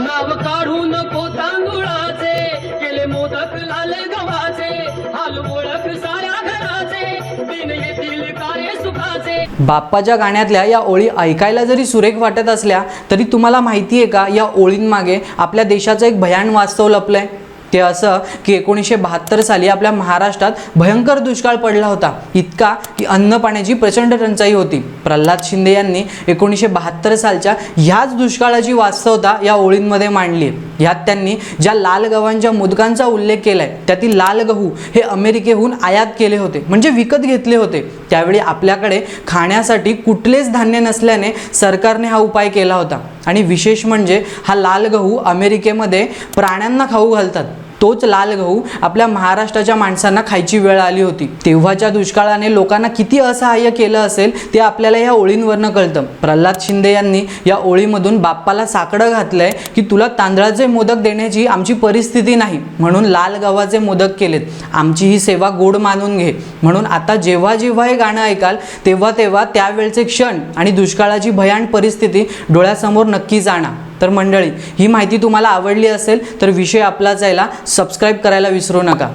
नाव काढू नको तांदुळाचे, केले मोदक लाल गव्हाचे, हाल ओळख साऱ्या घराचे, दिन येतील काय सुखाचे. बाप्पाच्या गाण्यातल्या या ओळी ऐकायला जरी सुरेख वाटत असल्या तरी तुम्हाला माहिती आहे का, या ओळींमागे आपल्या देशाचं एक भयान वास्तव लपलंय. ते असं की 1972 साली आपल्या महाराष्ट्रात भयंकर दुष्काळ पडला होता, इतका की अन्न पाण्याची प्रचंड टंचाई होती. प्रल्हाद शिंदे यांनी 1972 सालच्या ह्याच दुष्काळाची वास्तवता या ओळींमध्ये मांडली. ह्यात त्यांनी ज्या लाल गव्हांच्या मोदकांचा उल्लेख केलाय, त्यातील लाल गहू हे अमेरिकेहून आयात केले होते, म्हणजे विकत घेतले होते. त्यावेळी आपल्याकडे खाण्यासाठी कुठलेच धान्य नसल्याने सरकारने हा उपाय केला होता. आणि विशेष म्हणजे हा लाल गहू अमेरिकेमध्ये प्राण्यांना खाऊ घालतात. तोच लाल गहू आपल्या महाराष्ट्राच्या माणसांना खायची वेळ आली होती. तेव्हाच्या दुष्काळाने लोकांना किती असहाय्य केलं असेल ते आपल्याला या ओळींवरनं कळतं. प्रल्हाद शिंदे यांनी या ओळीमधून बाप्पाला साकडं घातलंय की तुला तांदळाचे मोदक देण्याची आमची परिस्थिती नाही, म्हणून लाल गव्हाचे मोदक केलेत. आमची ही सेवा गोड मानून घे. म्हणून आता जेव्हा जेव्हा हे गाणं ऐकाल तेव्हा तेव्हा त्यावेळचे क्षण आणि दुष्काळाची भयान परिस्थिती डोळ्यासमोर नक्कीच आणा. तर मंडळी, ही माहिती तुम्हाला आवडली असेल तर विषय आपला जायला सबस्क्राईब करायला विसरू नका.